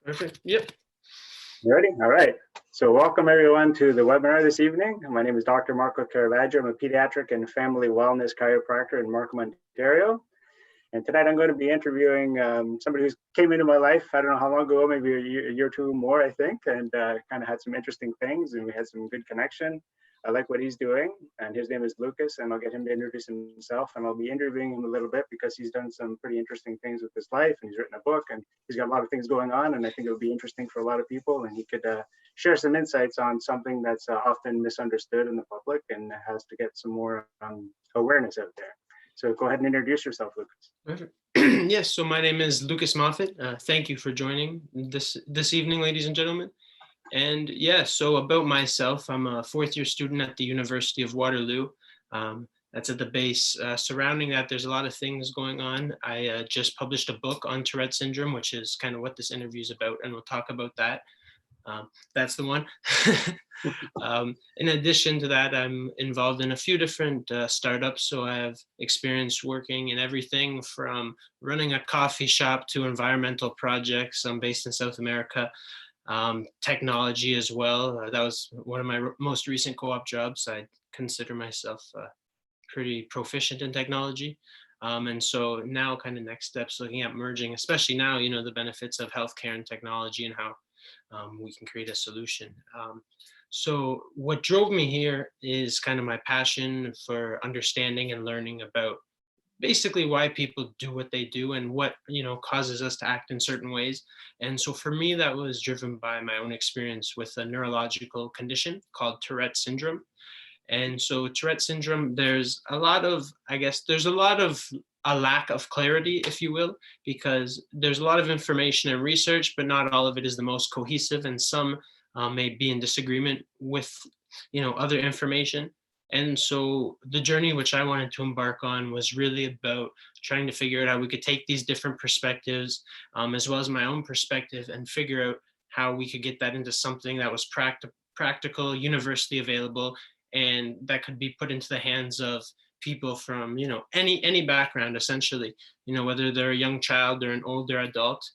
Perfect. Yep. Ready? All right. So welcome everyone to the webinar this evening. My name is Dr. Marco Caravaggio. I'm a pediatric and family wellness chiropractor in Markham, Ontario. And tonight I'm going to be interviewing somebody who came into my life, I don't know how long ago, maybe a year or two more, I think, and kind of had some interesting things, and we had some good connection. I like what he's doing, and his name is Lucas, and I'll get him to introduce himself, and I'll be interviewing him a little bit because he's done some pretty interesting things with his life, and he's written a book, and he's got a lot of things going on, and I think it would be interesting for a lot of people, and he could share some insights on something that's often misunderstood in the public and has to get some more awareness out there. So go ahead and introduce yourself, Lucas. Perfect. Yes. So my name is Lucas Moffitt. Thank you for joining this evening, ladies and gentlemen. And yeah, so about myself, I'm a fourth-year student at the University of Waterloo. That's at the base. Surrounding that, there's a lot of things going on. I just published a book on Tourette syndrome, which is kind of what this interview is about, and we'll talk about that. That's the one. In addition to that, I'm involved in a few different startups. So I have experience working in everything from running a coffee shop to environmental projects. I'm based in South America. Technology as well. That was one of my most recent co-op jobs. I consider myself pretty proficient in technology. And so now kind of next steps looking at merging, especially now, the benefits of healthcare and technology and how we can create a solution. So what drove me here is kind of my passion for understanding and learning about basically why people do what they do and what causes us to act in certain ways. And so for me, that was driven by my own experience with a neurological condition called Tourette syndrome. And so Tourette syndrome, there's a lack of clarity, if you will, because there's a lot of information and research, but not all of it is the most cohesive, and some may be in disagreement with, other information. And so the journey which I wanted to embark on was really about trying to figure out how we could take these different perspectives, as well as my own perspective, and figure out how we could get that into something that was practical, universally available, and that could be put into the hands of people from any background, essentially, whether they're a young child or an older adult.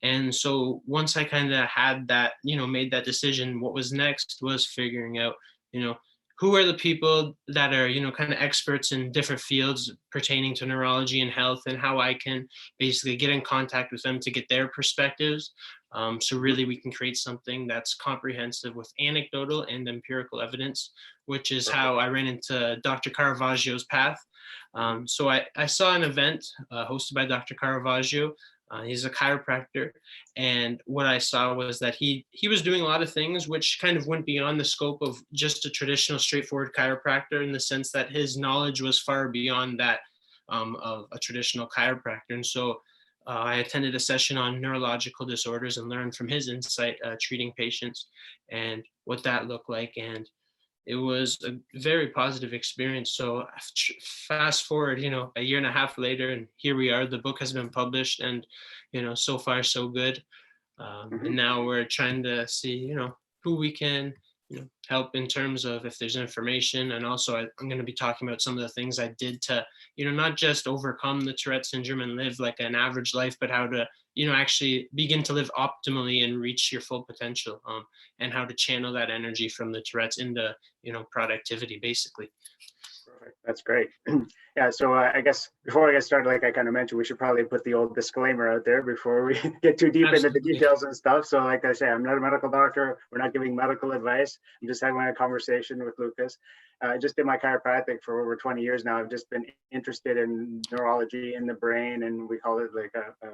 And so once I kind of had that, made that decision, what was next was figuring out, who are the people that are, kind of experts in different fields pertaining to neurology and health, and how I can basically get in contact with them to get their perspectives. So really we can create something that's comprehensive with anecdotal and empirical evidence, which is how I ran into Dr. Caravaggio's path. So I saw an event hosted by Dr. Caravaggio. He's a chiropractor, and what I saw was that he was doing a lot of things which kind of went beyond the scope of just a traditional straightforward chiropractor, in the sense that his knowledge was far beyond that of a traditional chiropractor. And so I attended a session on neurological disorders and learned from his insight treating patients and what that looked like. And it was a very positive experience. So fast forward, a year and a half later, and here we are. The book has been published, and so far so good. And now we're trying to see, who we can, help in terms of if there's information. And also I'm going to be talking about some of the things I did to, not just overcome the Tourette syndrome and live like an average life, but how to, actually begin to live optimally and reach your full potential, and how to channel that energy from the Tourette's into, productivity, basically. Perfect. That's great. Yeah, so I guess before I get started, like I kind of mentioned, we should probably put the old disclaimer out there before we get too deep into the details and stuff. So like I say, I'm not a medical doctor. We're not giving medical advice. I'm just having a conversation with Lucas. I just did my chiropractic for over 20 years now. I've just been interested in neurology in the brain, and we call it like a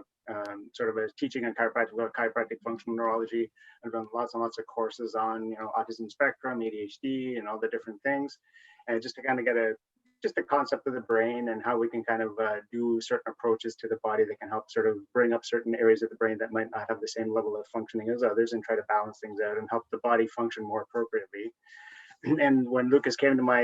sort of a teaching on chiropractic functional neurology. I've done lots and lots of courses on, autism spectrum, ADHD, and all the different things. And just to kind of get just the concept of the brain and how we can kind of do certain approaches to the body that can help sort of bring up certain areas of the brain that might not have the same level of functioning as others, and try to balance things out and help the body function more appropriately. And when Lucas came to my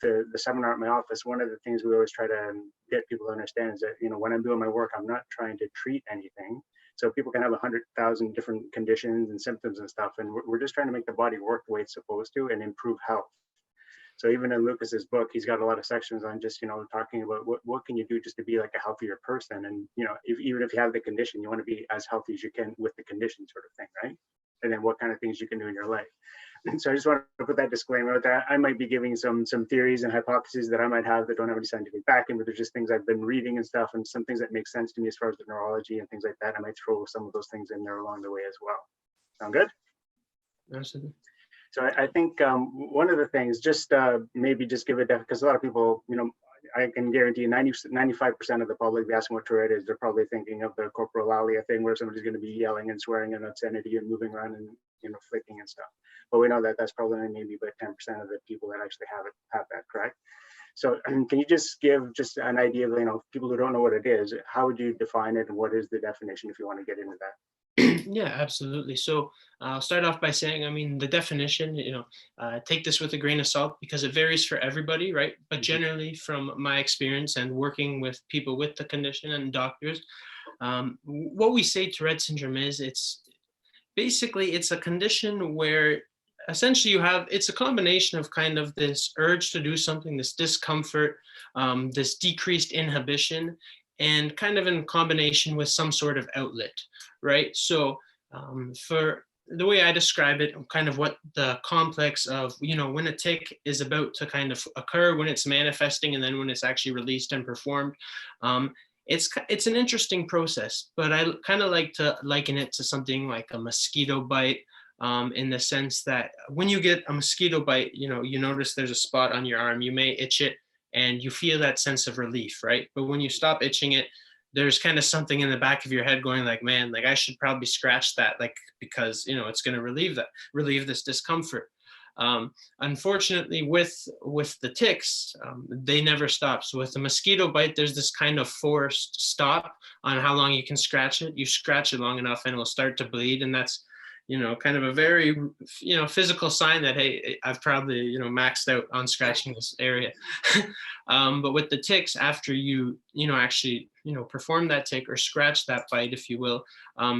the seminar at my office, one of the things we always try to get people to understand is that, when I'm doing my work, I'm not trying to treat anything. So people can have 100,000 different conditions and symptoms and stuff, and we're just trying to make the body work the way it's supposed to and improve health. So even in Lucas's book, he's got a lot of sections on just, talking about what can you do just to be like a healthier person. And, even if you have the condition, you want to be as healthy as you can with the condition sort of thing, right? And then what kind of things you can do in your life. And so I just want to put that disclaimer out there. I might be giving some theories and hypotheses that I might have that don't have any scientific backing, but there's just things I've been reading and stuff, and some things that make sense to me as far as the neurology and things like that. I might throw some of those things in there along the way as well. Sound good? Absolutely. So I think one of the things, just maybe just give it, because a lot of people, I can guarantee 95% of the public be asking what Tourette is, they're probably thinking of the corporalia thing where somebody's going to be yelling and swearing and obscenity and moving around and flicking and stuff. But we know that that's probably maybe about 10% of the people that actually have that, correct? So can you just give just an idea of, people who don't know what it is, how would you define it and what is the definition if you want to get into that? Yeah, absolutely. So I'll start off by saying, I mean, the definition, take this with a grain of salt because it varies for everybody, right? But generally, from my experience and working with people with the condition and doctors, what we say Tourette syndrome is, it's a condition where essentially it's a combination of kind of this urge to do something, this discomfort, this decreased inhibition, and kind of in combination with some sort of outlet, right? So for the way I describe it, kind of what the complex of, when a tic is about to kind of occur, when it's manifesting, and then when it's actually released and performed, it's an interesting process, but I kind of like to liken it to something like a mosquito bite, in the sense that when you get a mosquito bite, you notice there's a spot on your arm, you may itch it, and you feel that sense of relief, right? But when you stop itching it, there's kind of something in the back of your head going like, man, like I should probably scratch that, like, because, it's going to relieve this discomfort. Unfortunately, with the ticks, they never stop. So with the mosquito bite, there's this kind of forced stop on how long you can scratch it. You scratch it long enough and it'll start to bleed. And that's, kind of a very, physical sign that, hey, I've probably, maxed out on scratching this area. But with the ticks, after you, actually, perform that tick or scratch that bite, if you will,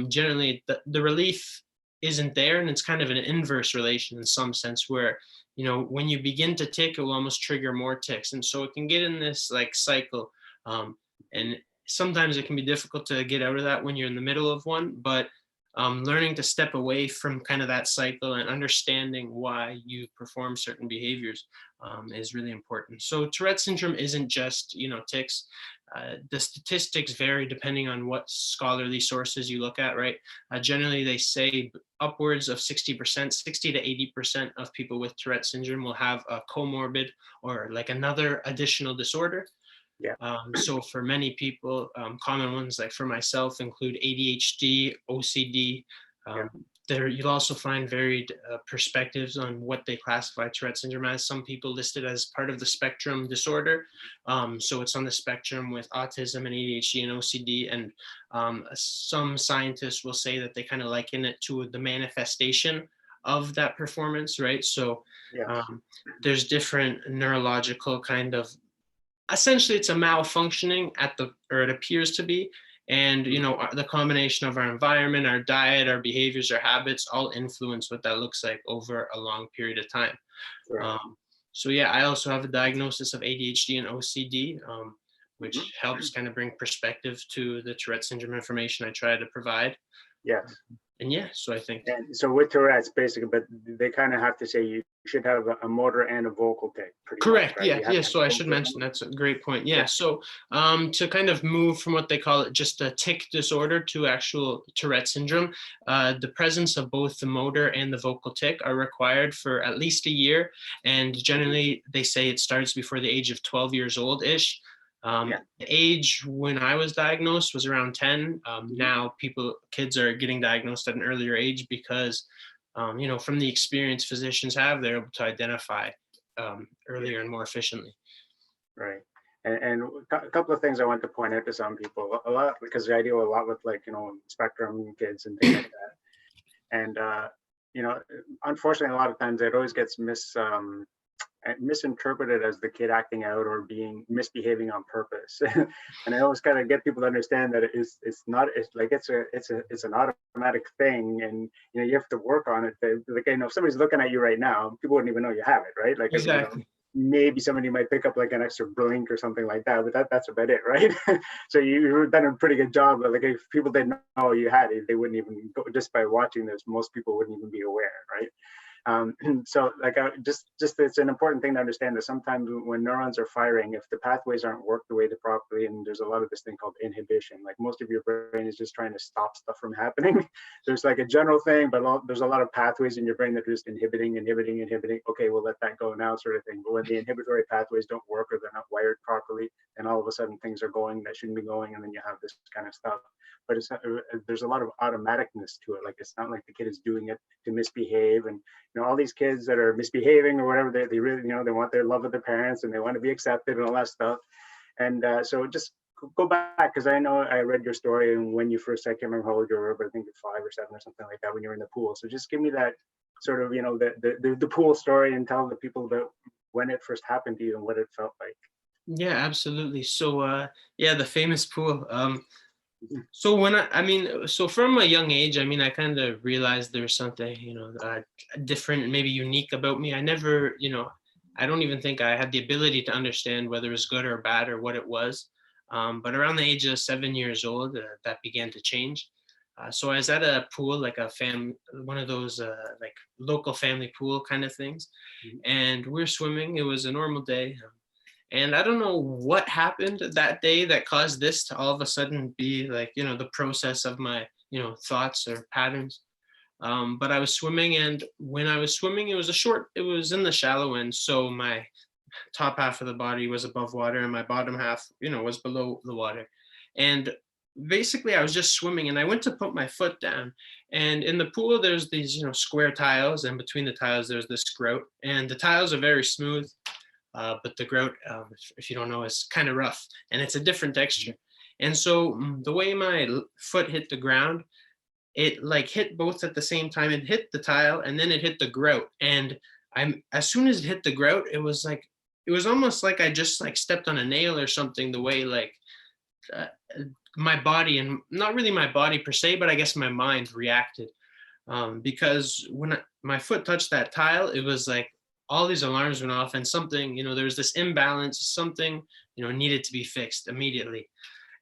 generally the relief isn't there. And it's kind of an inverse relation in some sense where, when you begin to tick, it will almost trigger more ticks. And so it can get in this like cycle. And sometimes it can be difficult to get out of that when you're in the middle of one, but learning to step away from kind of that cycle and understanding why you perform certain behaviors is really important. So Tourette syndrome isn't just, tics. The statistics vary depending on what scholarly sources you look at, right? Generally, they say upwards of 60%, 60 to 80% of people with Tourette syndrome will have a comorbid or like another additional disorder. Yeah. So for many people, common ones like for myself include ADHD, OCD. You'll also find varied perspectives on what they classify Tourette syndrome as. Some people list it as part of the spectrum disorder. So it's on the spectrum with autism and ADHD and OCD. And some scientists will say that they kind of liken it to the manifestation of that performance, right? So there's different neurological kind of, essentially it's a malfunctioning or it appears to be. And, the combination of our environment, our diet, our behaviors, our habits all influence what that looks like over a long period of time. Right. So yeah, I also have a diagnosis of ADHD and OCD, which helps kind of bring perspective to the Tourette syndrome information I try to provide. Yes. And yeah, so I think. And so with Tourette's, basically, but they kind of have to say you should have a motor and a vocal tic. Correct. Much, right? Yeah. So I should mention that's a great point. Yeah. So to kind of move from what they call it just a tic disorder to actual Tourette syndrome, the presence of both the motor and the vocal tic are required for at least a year. And generally, they say it starts before the age of 12 years old ish. The age when I was diagnosed was around 10. Now kids are getting diagnosed at an earlier age because, from the experience physicians have, they're able to identify earlier and more efficiently. Right. And a couple of things I want to point out to some people, a lot, because I deal a lot with spectrum kids and things like that. And, unfortunately, a lot of times it always gets misinterpreted as the kid acting out or misbehaving on purpose. And I always kind of get people to understand that it's an automatic thing, and you have to work on it. If somebody's looking at you right now, people wouldn't even know you have it, right? Exactly. maybe somebody might pick up like an extra blink or something like that, but that's about it, right? So you've done a pretty good job. But like if people didn't know you had it, they wouldn't even go, just by watching this, most people wouldn't even be aware, right? So like just it's an important thing to understand that sometimes when neurons are firing, if the pathways aren't worked the way they properly, and there's a lot of this thing called inhibition, like most of your brain is just trying to stop stuff from happening. There's like a general thing, but there's a lot of pathways in your brain that are just inhibiting. Okay, we'll let that go now, sort of thing. But when the inhibitory pathways don't work or they're not wired properly, then all of a sudden things are going that shouldn't be going, and then you have this kind of stuff. But there's a lot of automaticness to it. Like it's not like the kid is doing it to misbehave, and all these kids that are misbehaving or whatever, they really, they want their love of their parents and they want to be accepted and all that stuff. And so just go back, because I know I read your story, and when you first, I can't remember how old you were, but I think you're 5 or 7 or something like that when you were in the pool. So just give me that sort of, the pool story, and tell the people about when it first happened to you and what it felt like. Yeah, absolutely. So yeah, the famous pool. So when so from a young age, I kind of realized there was something, different and maybe unique about me. I never, I don't even think I had the ability to understand whether it was good or bad or what it was. But around the age of 7 years old, that began to change. So I was at a pool, like one of those like local family pool kind of things, and we're swimming. It was a normal day. And I don't know what happened that day that caused this to all of a sudden be like, the process of my, thoughts or patterns. But I was swimming, and when I was swimming, it was in the shallow end. So my top half of the body was above water and my bottom half, was below the water. And basically I was just swimming, and I went to put my foot down. And in the pool, there's these, square tiles, and between the tiles, there's this grout, and the tiles are very smooth. But the grout, if you don't know, is kind of rough, and it's a different texture. And so the way my foot hit the ground, it like hit both at the same time. It hit the tile, and then it hit the grout. And as soon as it hit the grout, it was almost like I just like stepped on a nail or something. The way like uh, my body, and not really my body per se, but I guess my mind reacted. Because when my foot touched that tile, it was like all these alarms went off, and something, there was this imbalance, something, needed to be fixed immediately.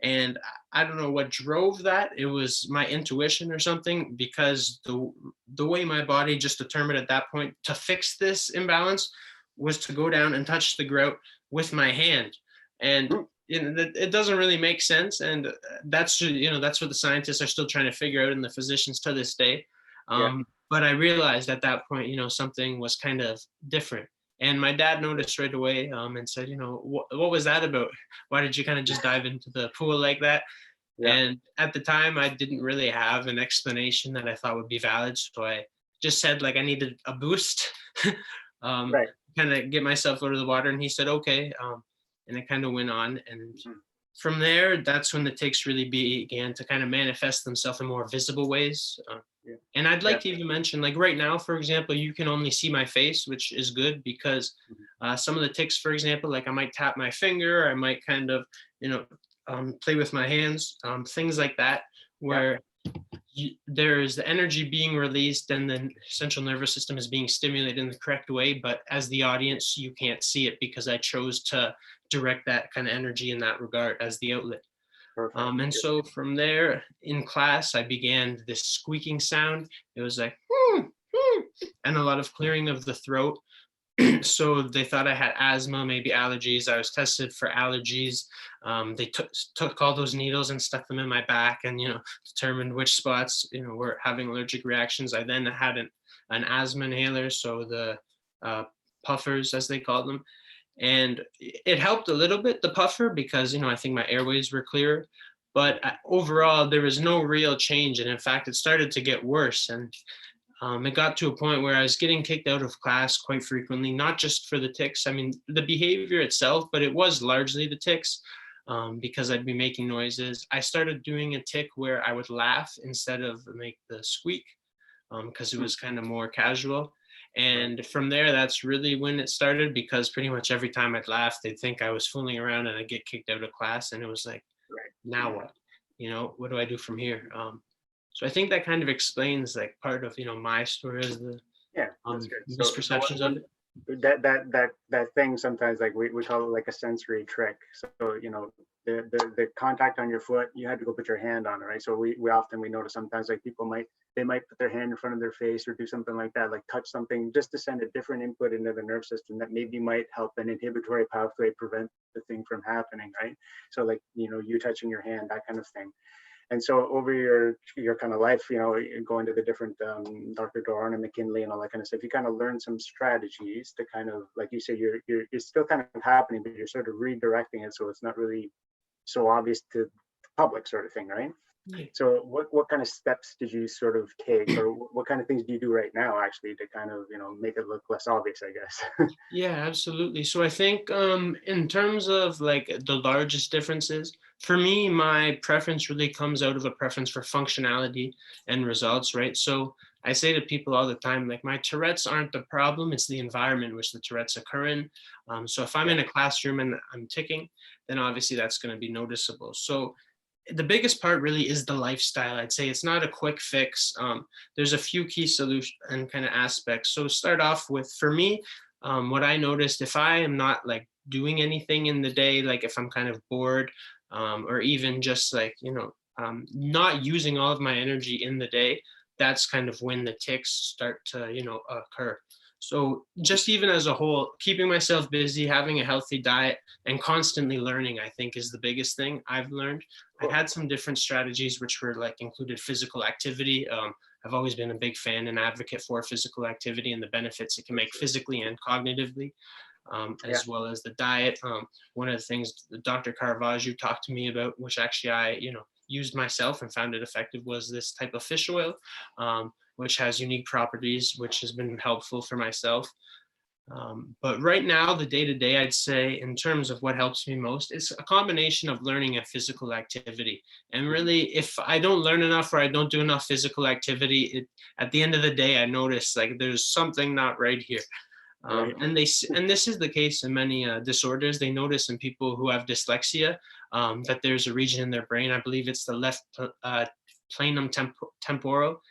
And I don't know what drove that. It was my intuition or something, because the way my body just determined at that point to fix this imbalance was to go down and touch the grout with my hand. And it doesn't really make sense. And that's what the scientists are still trying to figure out, and the physicians to this day. But I realized at that point, something was kind of different. And my dad noticed right away, and said, what was that about? Why did you kind of just dive into the pool like that? Yeah. And at the time, I didn't really have an explanation that I thought would be valid. So I just said, like, I needed a boost, kind of get myself out of the water. And he said, okay. And it kind of went on. And from there, that's when the tics really began to kind of manifest themselves in more visible ways. And I'd like to even mention, like right now, for example, you can only see my face, which is good, because some of the tics, for example, like I might tap my finger, I might kind of, play with my hands, things like that, where there's the energy being released and the central nervous system is being stimulated in the correct way. But as the audience, you can't see it because I chose to direct that kind of energy in that regard as the outlet. And so from there in class, I began this squeaking sound. It was like, and a lot of clearing of the throat. So they thought I had asthma, maybe allergies. I was tested for allergies. They took all those needles and stuck them in my back, and determined which spots were having allergic reactions. I then had an asthma inhaler, so the puffers, as they called them. And it helped a little bit, the puffer, because, I think my airways were clearer. But overall, there was no real change. And in fact, it started to get worse. And it got to a point where I was getting kicked out of class quite frequently, not just for the tics. The behavior itself, but it was largely the tics, because I'd be making noises. I started doing a tic where I would laugh instead of make the squeak, because it was kind of more casual. And from there, that's really when it started, because pretty much every time I'd laugh, they'd think I was fooling around and I'd get kicked out of class. And it was like, now what? What do I do from here? So I think that kind of explains like part of, my story as the that's good. misperceptions of it. that thing sometimes, like we call it like a sensory trick. So the contact on your foot, you had to go put your hand on it, right? So we often we notice sometimes like people might put their hand in front of their face or do something like that, like touch something just to send a different input into the nerve system that maybe might help an inhibitory pathway prevent the thing from happening, right? So like you touching your hand, that kind of thing. And so over your kind of life, going to the different Dr. Doran and McKinley and all that kind of stuff, you kind of learn some strategies to kind of, like you say, you're still kind of happening, but you're sort of redirecting it so it's not really so obvious to the public, sort of thing, right? Yeah. So what kind of steps did you sort of take, or what kind of things do you do right now actually to kind of make it look less obvious, I guess? Yeah, absolutely. So I think in terms of like the largest differences, for me, my preference really comes out of a preference for functionality and results, right? So I say to people all the time, like my Tourette's aren't the problem, it's the environment which the Tourette's occur in. So if I'm in a classroom and I'm ticking, then obviously that's going to be noticeable. So the biggest part really is the lifestyle. I'd say it's not a quick fix. There's a few key solution and kind of aspects. So start off with, for me, what I noticed, if I am not like doing anything in the day, like if I'm kind of bored, or even just like, not using all of my energy in the day, that's kind of when the tics start to, occur. So just even as a whole, keeping myself busy, having a healthy diet, and constantly learning, I think is the biggest thing I've learned. I had some different strategies which were like included physical activity. I've always been a big fan and advocate for physical activity and the benefits it can make physically and cognitively, as well as the diet. One of the things that Dr. Caravaggio talked to me about, which actually I, used myself and found it effective, was this type of fish oil, which has unique properties, which has been helpful for myself. But right now, the day-to-day, I'd say, in terms of what helps me most, it's a combination of learning and physical activity. And really, if I don't learn enough or I don't do enough physical activity, at the end of the day, I notice like there's something not right here. Right. And this is the case in many disorders. They notice in people who have dyslexia that there's a region in their brain, I believe it's the left planum temporal.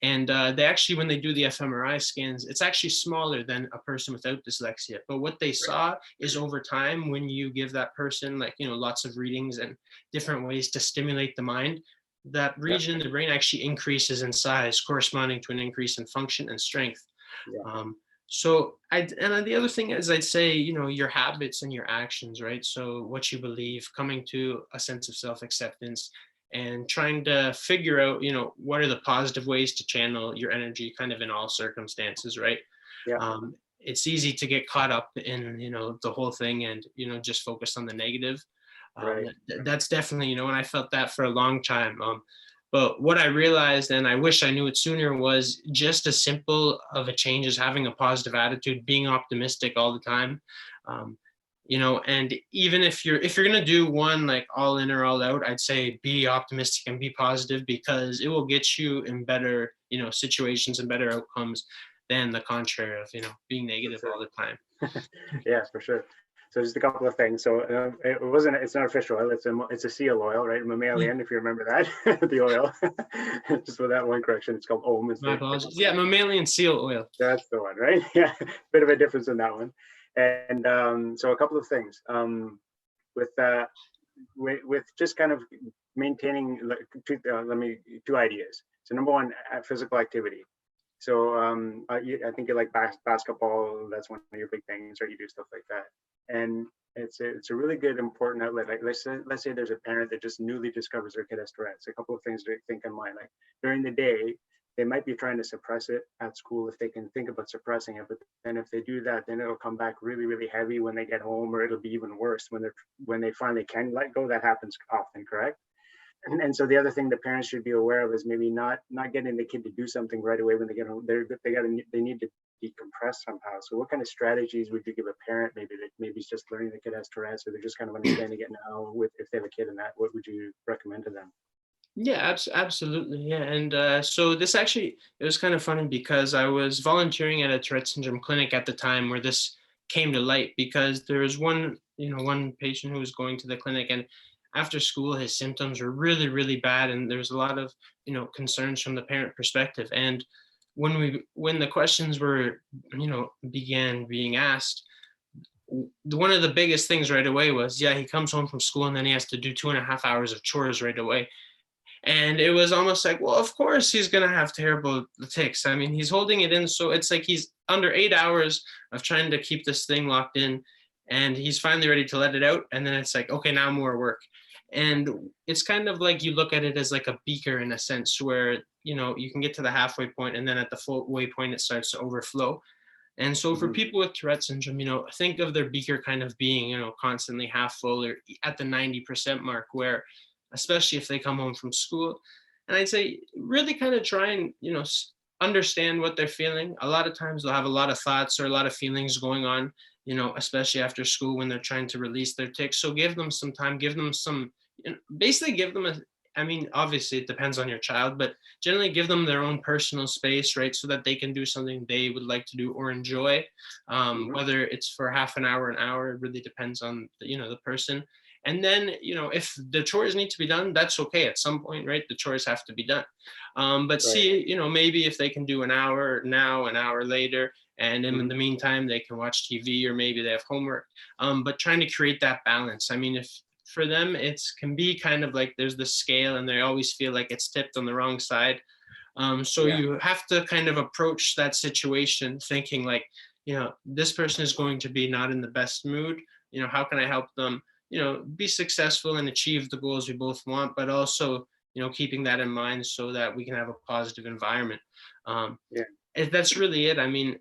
And they actually, when they do the fMRI scans, it's actually smaller than a person without dyslexia. But what they saw is over time, when you give that person like, lots of readings and different ways to stimulate the mind, that region in the brain actually increases in size, corresponding to an increase in function and strength. Yeah. So the other thing is, I'd say, your habits and your actions, right? So what you believe, coming to a sense of self-acceptance and trying to figure out, what are the positive ways to channel your energy kind of in all circumstances, right? Yeah. It's easy to get caught up in, the whole thing and, just focus on the negative. Right. That's definitely, and I felt that for a long time. But what I realized, and I wish I knew it sooner, was just as simple of a change as having a positive attitude, being optimistic all the time. And even if you're gonna do one like all in or all out, I'd say be optimistic and be positive, because it will get you in better, situations and better outcomes than the contrary of, being negative all the time. Yes, for sure. So just a couple of things. So it's not a fish oil. It's a seal oil, right? Mammalian, if you remember that, the oil. Just with that one correction, it's called Ohm. My apologies. Yeah, mammalian seal oil. That's the one, right? Yeah, bit of a difference in that one. And so a couple of things with just kind of maintaining two ideas. So number one, physical activity. So I think you like basketball. That's one of your big things, right? You do stuff like that, and it's a really good important outlet. Like let's say there's a parent that just newly discovers their kid has Tourette's. A couple of things to think in mind. Like during the day, they might be trying to suppress it at school if they can think about suppressing it. But then if they do that, then it'll come back really, really heavy when they get home, or it'll be even worse when they finally can let go. That happens often, correct? And so the other thing that parents should be aware of is maybe not getting the kid to do something right away when they get home. They need to decompress somehow. So what kind of strategies would you give a parent maybe that maybe is just learning the kid has Tourette's, or they're just kind of understanding it now if they have a kid in that? What would you recommend to them? Yeah, absolutely. Yeah. And so this actually, it was kind of funny because I was volunteering at a Tourette syndrome clinic at the time where this came to light, because there was one patient who was going to the clinic, and after school, his symptoms were really, really bad. And there was a lot of, concerns from the parent perspective. And when the questions were, began being asked, one of the biggest things right away was, yeah, he comes home from school and then he has to do 2.5 hours of chores right away. And it was almost like, well, of course he's going to have terrible tics. I mean, he's holding it in. So it's like he's under 8 hours of trying to keep this thing locked in, and he's finally ready to let it out. And then it's like, okay, now more work. And it's kind of like you look at it as like a beaker in a sense where, you can get to the halfway point, and then at the full way point, it starts to overflow. And so for people with Tourette syndrome, think of their beaker kind of being, constantly half full or at the 90% mark, where especially if they come home from school. And I'd say really kind of try and, understand what they're feeling. A lot of times they'll have a lot of thoughts or a lot of feelings going on, especially after school when they're trying to release their tics. So give them some time, give them some, basically give them obviously it depends on your child, but generally give them their own personal space, right? So that they can do something they would like to do or enjoy, whether it's for half an hour, it really depends on, the person. And then, if the chores need to be done, that's okay. At some point, right, the chores have to be done. But Right. see, maybe if they can do an hour now, an hour later, and in the meantime, they can watch TV or maybe they have homework. But trying to create that balance. I mean, if for them, can be kind of like there's the scale and they always feel like it's tipped on the wrong side. So you have to kind of approach that situation thinking like, this person is going to be not in the best mood. How can I help them, be successful and achieve the goals we both want, but also, keeping that in mind so that we can have a positive environment. That's really it. I mean,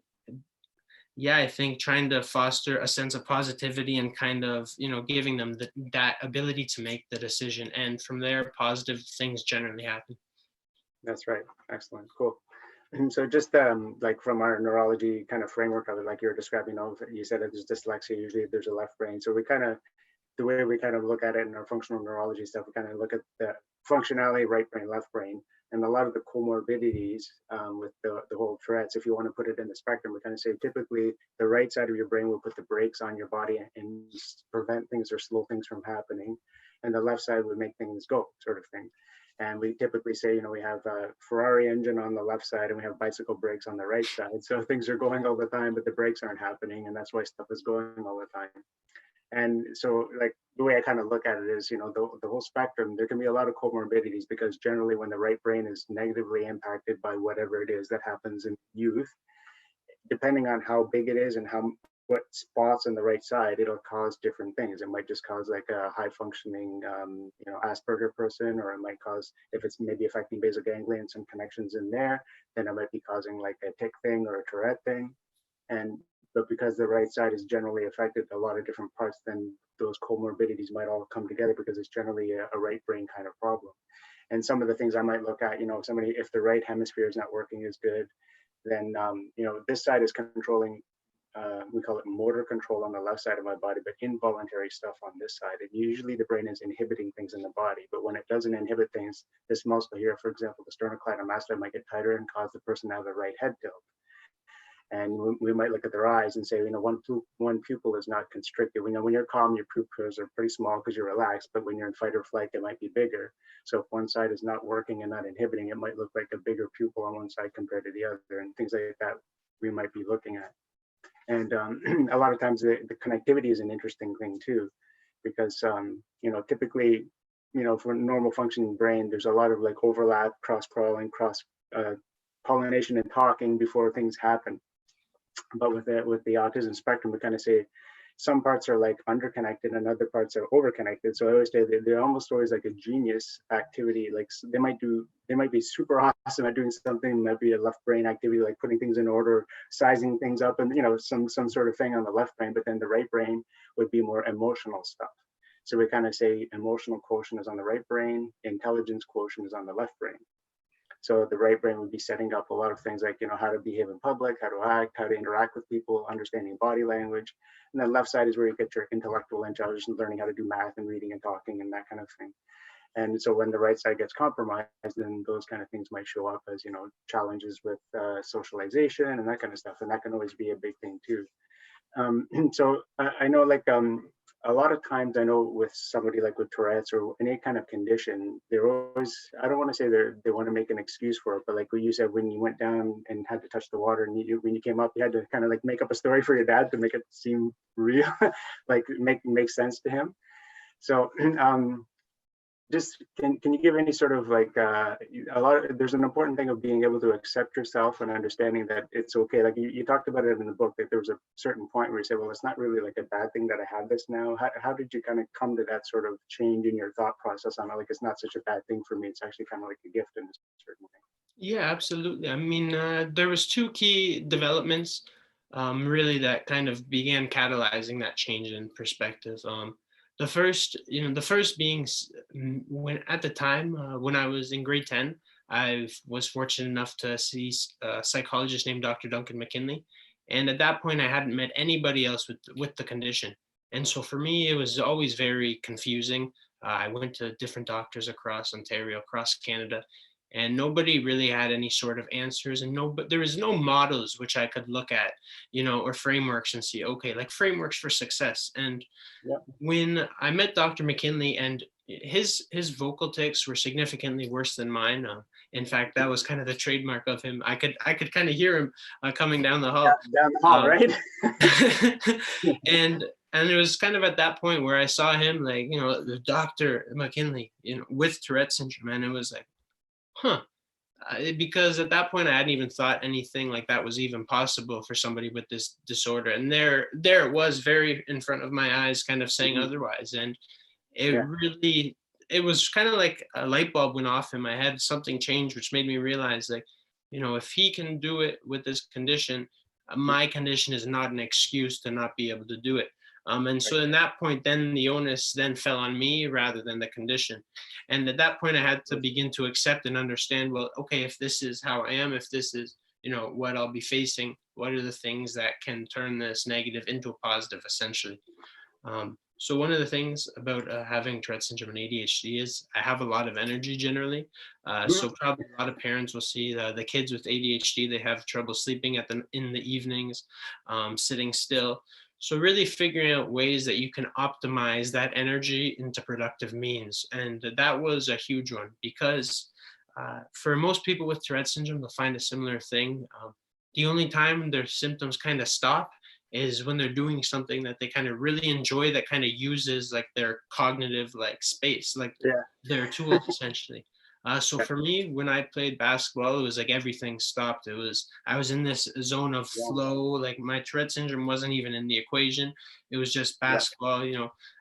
yeah, I think trying to foster a sense of positivity and kind of, giving them that ability to make the decision. And from there, positive things generally happen. That's right. Excellent. Cool. So just like from our neurology kind of framework of it, like you were describing, you said that there's dyslexia, usually there's a left brain. So the way we kind of look at it in our functional neurology stuff, we kind of look at the functionality, right brain, left brain, and a lot of the comorbidities with the whole Tourette's, if you want to put it in the spectrum, we kind of say typically the right side of your brain will put the brakes on your body and prevent things or slow things from happening, and the left side would make things go, sort of thing. And we typically say, we have a Ferrari engine on the left side and we have bicycle brakes on the right side. So things are going all the time, but the brakes aren't happening, and that's why stuff is going all the time. And so like the way I kind of look at it is, the whole spectrum, there can be a lot of comorbidities because generally when the right brain is negatively impacted by whatever it is that happens in youth, depending on how big it is and what spots on the right side, it'll cause different things. It might just cause like a high functioning, Asperger person, or it might cause, if it's maybe affecting basal ganglia and some connections in there, then it might be causing like a tic thing or a Tourette thing. But because the right side is generally affected a lot of different parts, then those comorbidities might all come together because it's generally a right brain kind of problem. And some of the things I might look at, if the right hemisphere is not working as good, then, this side is controlling, we call it motor control on the left side of my body, but involuntary stuff on this side. And usually the brain is inhibiting things in the body, but when it doesn't inhibit things, this muscle here, for example, the sternocleidomastoid might get tighter and cause the person to have a right head tilt. And we might look at their eyes and say, one pupil is not constricted. We know when you're calm, your pupils are pretty small because you're relaxed, but when you're in fight or flight, they might be bigger. So if one side is not working and not inhibiting, it might look like a bigger pupil on one side compared to the other, and things like that we might be looking at. And a lot of times the connectivity is an interesting thing too, because, typically, for a normal functioning brain, there's a lot of like overlap, cross-crawling, cross-pollination and talking before things happen. But with the autism spectrum, we kind of say some parts are like underconnected and other parts are overconnected. So I always say they're almost always like a genius activity. Like they might be super awesome at doing something, might be a left brain activity, like putting things in order, sizing things up, and some sort of thing on the left brain. But then the right brain would be more emotional stuff. So we kind of say emotional quotient is on the right brain, intelligence quotient is on the left brain. So the right brain would be setting up a lot of things like, how to behave in public, how to act, how to interact with people, understanding body language. And the left side is where you get your intellectual intelligence, learning how to do math and reading and talking and that kind of thing. And so when the right side gets compromised, then those kind of things might show up as, challenges with socialization and that kind of stuff. And that can always be a big thing too. So I know like a lot of times I know with somebody like with Tourette's or any kind of condition, they're always, I don't want to say they want to make an excuse for it, but like what you said, when you went down and had to touch the water and when you came up, you had to kind of like make up a story for your dad to make it seem real, like make sense to him. So just can you give any sort of like there's an important thing of being able to accept yourself and understanding that it's okay. Like you talked about it in the book, that there was a certain point where you said, well, it's not really like a bad thing that I have this now. How did you kind of come to that sort of change in your thought process on it? Like, it's not such a bad thing for me, it's actually kind of like a gift in a certain way. Yeah, absolutely. I mean, there was two key developments really that kind of began catalyzing that change in perspective. The first being when at the time when I was in grade 10, I was fortunate enough to see a psychologist named Dr. Duncan McKinley, and at that point I hadn't met anybody else with the condition, and so for me it was always very confusing. I went to different doctors across Ontario, across Canada, and nobody really had any sort of answers, and but there was no models which I could look at, or frameworks and see, okay, like frameworks for success. And Yeah. when I met Dr. McKinley, and his vocal tics were significantly worse than mine. In fact, that was kind of the trademark of him. I could kind of hear him coming down the hall. Down the hall, right? And it was kind of at that point where I saw him, like, the Dr. McKinley, with Tourette syndrome, and it was like, huh. Because at that point I hadn't even thought anything like that was even possible for somebody with this disorder, and there it was, very in front of my eyes, kind of saying otherwise. And it was kind of like a light bulb went off in my head. Something changed, which made me realize, like, if he can do it with this condition, my condition is not an excuse to not be able to do it. And so in that point, then the onus then fell on me rather than the condition. And at that point, I had to begin to accept and understand, well, okay, if this is how I am, if this is, what I'll be facing, what are the things that can turn this negative into a positive, essentially. So one of the things about having Tourette syndrome and ADHD is I have a lot of energy generally. So probably a lot of parents will see the kids with ADHD, they have trouble sleeping in the evenings, sitting still. So really figuring out ways that you can optimize that energy into productive means. And that was a huge one, because for most people with Tourette syndrome, they'll find a similar thing. The only time their symptoms kind of stop is when they're doing something that they kind of really enjoy, that kind of uses like their cognitive like space, like their tools essentially. So for me, when I played basketball, it was like everything stopped. I was in this zone of flow. Like my Tourette syndrome wasn't even in the equation. It was just basketball,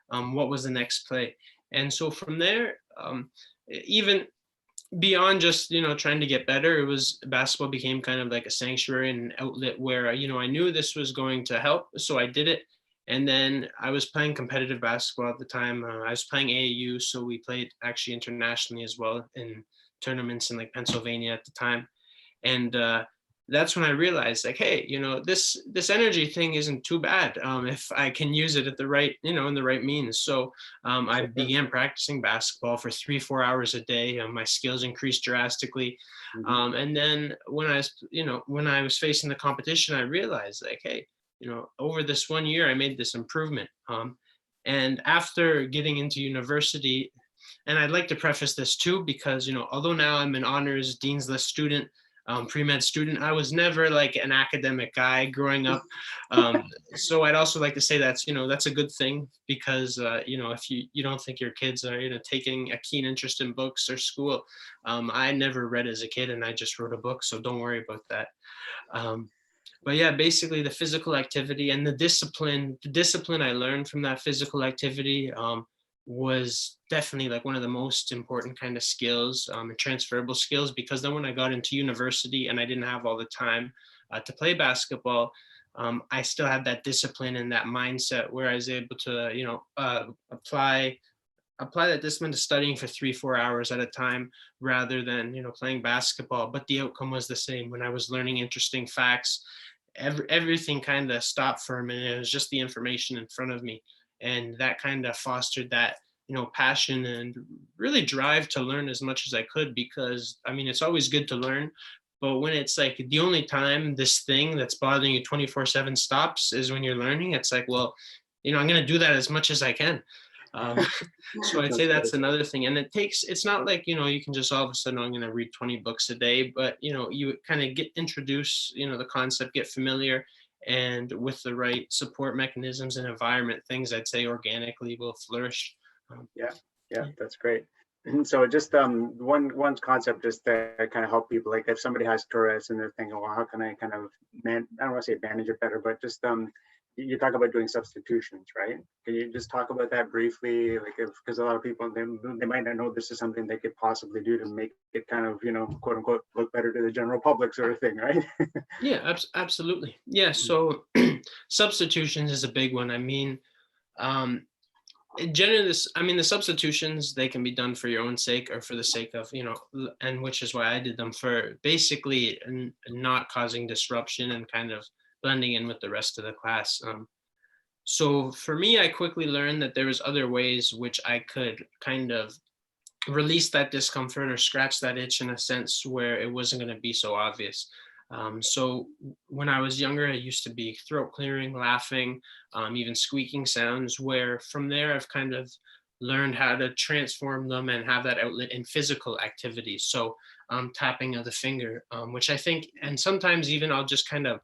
what was the next play? And so from there, even beyond just, trying to get better, basketball became kind of like a sanctuary and an outlet where, I knew this was going to help. So I did it. And then I was playing competitive basketball at the time. I was playing AAU, so we played actually internationally as well in tournaments in like Pennsylvania at the time. And that's when I realized, like, hey, this energy thing isn't too bad if I can use it at the right, in the right means. So I began practicing basketball for 3-4 hours a day. My skills increased drastically. And then when I was facing the competition, I realized, like, hey, over this 1 year, I made this improvement. And after getting into university, and I'd like to preface this too, because, although now I'm an honors Dean's List student, pre-med student, I was never like an academic guy growing up. So I'd also like to say that's a good thing, because, if you don't think your kids are, taking a keen interest in books or school, I never read as a kid, and I just wrote a book, so don't worry about that. But yeah, basically the physical activity and the discipline I learned from that physical activity was definitely like one of the most important kind of skills, and transferable skills, because then when I got into university and I didn't have all the time to play basketball, I still had that discipline and that mindset where I was able to, apply that discipline to studying for 3-4 hours at a time, rather than, playing basketball. But the outcome was the same. When I was learning interesting facts, everything kind of stopped for a minute. It was just the information in front of me. And that kind of fostered that, passion and really drive to learn as much as I could, because it's always good to learn. But when it's like the only time this thing that's bothering you 24/7 stops is when you're learning, it's like, well, I'm going to do that as much as I can. Um, so I'd say that's great. another thing. And it's not like, you can just all of a sudden, I'm going to read 20 books a day, but, you kind of get introduced, the concept, get familiar, and with the right support mechanisms and environment, things I'd say organically will flourish. Yeah, yeah, Yeah. that's great. So just one concept just to kind of help people, like if somebody has Tourette's and they're thinking, well, how can I kind of I don't want to say manage it better, but just you talk about doing substitutions, right? Can you just talk about that briefly? Like, because a lot of people they might not know this is something they could possibly do to make it kind of, quote unquote, look better to the general public, sort of thing, right? Yeah, absolutely. Yeah. So substitutions is a big one. I mean, um, generally the substitutions, they can be done for your own sake or for the sake of, and which is why I did them, for basically not causing disruption and kind of blending in with the rest of the class. So for me, I quickly learned that there was other ways which I could kind of release that discomfort or scratch that itch in a sense where it wasn't going to be so obvious. So when I was younger, I used to be throat clearing, laughing, even squeaking sounds, where from there I've kind of learned how to transform them and have that outlet in physical activities. So tapping of the finger, which I think, and sometimes even I'll just kind of,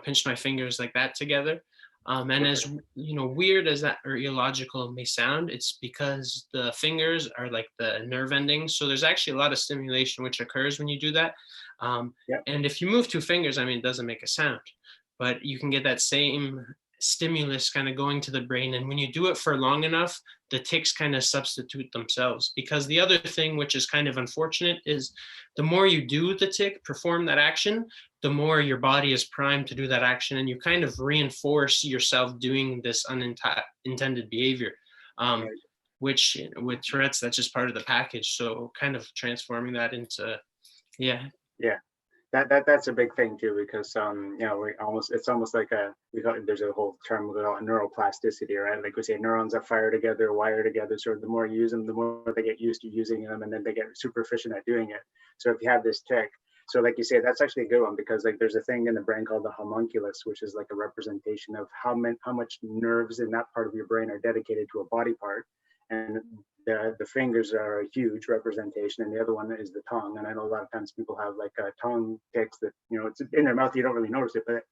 pinch my fingers like that together. And as weird as that or illogical may sound, it's because the fingers are like the nerve endings. So there's actually a lot of stimulation which occurs when you do that. Yeah. And if you move two fingers, it doesn't make a sound, but you can get that same stimulus kind of going to the brain. And when you do it for long enough, the tics kind of substitute themselves. Because the other thing, which is kind of unfortunate, is the more you do the tic, perform that action, the more your body is primed to do that action, and you kind of reinforce yourself doing this unintended behavior, Right. which with Tourette's, that's just part of the package. So kind of transforming that into, yeah. Yeah. That's a big thing too, because it's almost like there's a whole term we call neuroplasticity, right? Like we say, neurons that fire together, wire together. So the more you use them, the more they get used to using them, and then they get super efficient at doing it. So if you have this tic, so like you say, that's actually a good one, because like there's a thing in the brain called the homunculus, which is like a representation of how much nerves in that part of your brain are dedicated to a body part. And the fingers are a huge representation, and the other one is the tongue. And I know a lot of times people have like tongue tics that, it's in their mouth, you don't really notice it, but it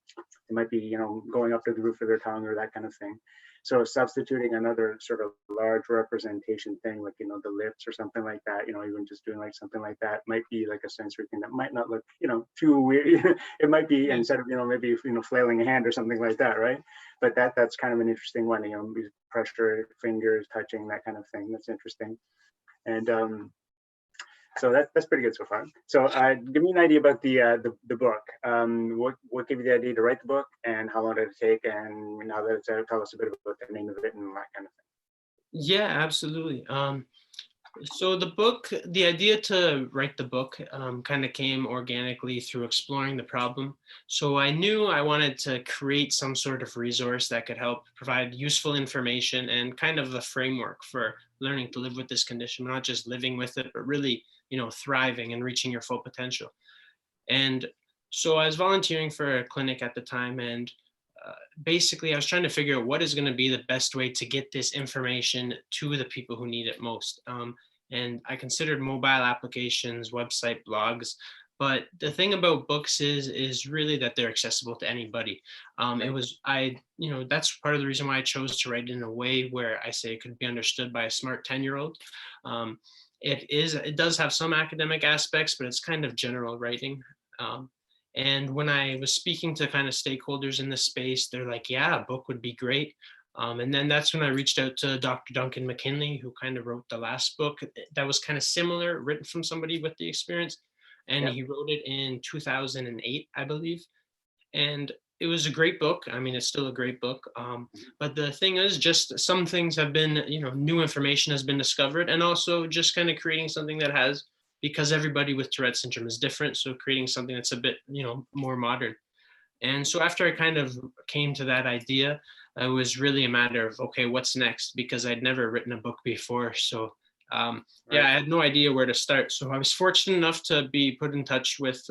might be, going up to the roof of their tongue or that kind of thing. So substituting another sort of large representation thing, like, the lips or something like that, even just doing like something like that might be like a sensory thing that might not look, too weird. It might be, instead of, maybe, flailing a hand or something like that, right? But that's kind of an interesting one, pressure, fingers, touching, that kind of thing. That's interesting. And so that's pretty good so far. So give me an idea about the book. What gave you the idea to write the book, and how long did it take? And now that it's out, tell us a bit about the name of it and that kind of thing. Yeah, absolutely. So the idea to write the book kind of came organically through exploring the problem. So I knew I wanted to create some sort of resource that could help provide useful information and kind of a framework for learning to live with this condition, not just living with it, but really, thriving and reaching your full potential. And so I was volunteering for a clinic at the time, and basically I was trying to figure out what is going to be the best way to get this information to the people who need it most. And I considered mobile applications, website, blogs. But the thing about books is really that they're accessible to anybody. That's part of the reason why I chose to write in a way where I say it could be understood by a smart 10-year-old. It does have some academic aspects, but it's kind of general writing. And when I was speaking to kind of stakeholders in the space, they're like, yeah, a book would be great. And then that's when I reached out to Dr. Duncan McKinley, who kind of wrote the last book that was kind of similar, written from somebody with the experience. And Yep. he wrote it in 2008, I believe. And it was a great book. It's still a great book. But the thing is, just some things have been, new information has been discovered, and also just kind of creating something that has, because everybody with Tourette syndrome is different. So creating something that's a bit, more modern. And so after I kind of came to that idea, it was really a matter of, okay, what's next? Because I'd never written a book before. So Right. I had no idea where to start. So I was fortunate enough to be put in touch with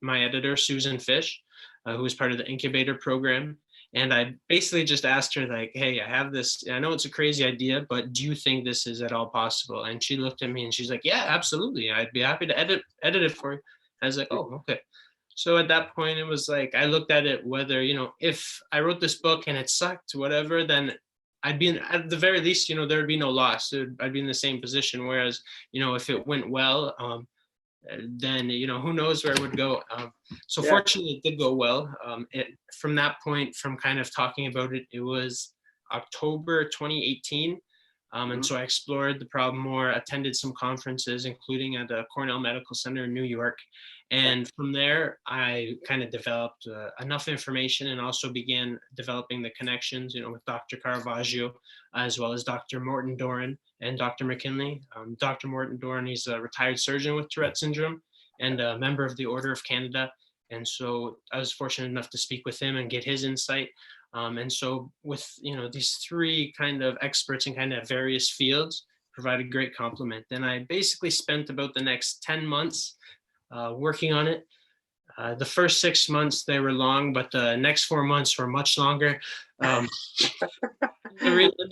my editor, Susan Fish, who was part of the incubator program. And I basically just asked her like, hey, I have this, I know it's a crazy idea, but do you think this is at all possible? And she looked at me and she's like, yeah, absolutely. I'd be happy to edit it for you. I was like, oh, okay. So at that point, it was like, I looked at it, whether, if I wrote this book and it sucked, whatever, then I'd be at the very least, there would be no loss. I'd be in the same position. Whereas, if it went well, then who knows where it would go. So Yeah. fortunately, it did go well. From that point, from kind of talking about it, it was October 2018. And so I explored the problem more, attended some conferences, including at the Cornell Medical Center in New York. And from there, I kind of developed enough information and also began developing the connections, with Dr. Caravaggio, as well as Dr. Morton Doran and Dr. McKinley. Dr. Morton Doran, he's a retired surgeon with Tourette syndrome and a member of the Order of Canada. And so I was fortunate enough to speak with him and get his insight. And so with, these three kind of experts in kind of various fields provided great complement. Then I basically spent about the next 10 months working on it. The first 6 months, they were long, but the next 4 months were much longer. The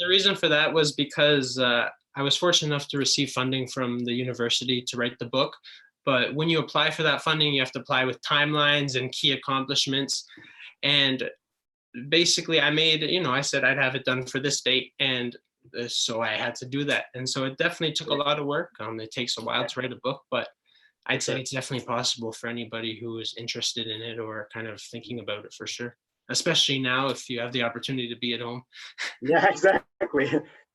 reason for that was because I was fortunate enough to receive funding from the university to write the book. But when you apply for that funding, you have to apply with timelines and key accomplishments. And basically, I said I'd have it done for this date. And so I had to do that. And so it definitely took a lot of work. It takes a while to write a book, but I'd say it's definitely possible for anybody who is interested in it or kind of thinking about it, for sure. Especially now, if you have the opportunity to be at home. Yeah, exactly.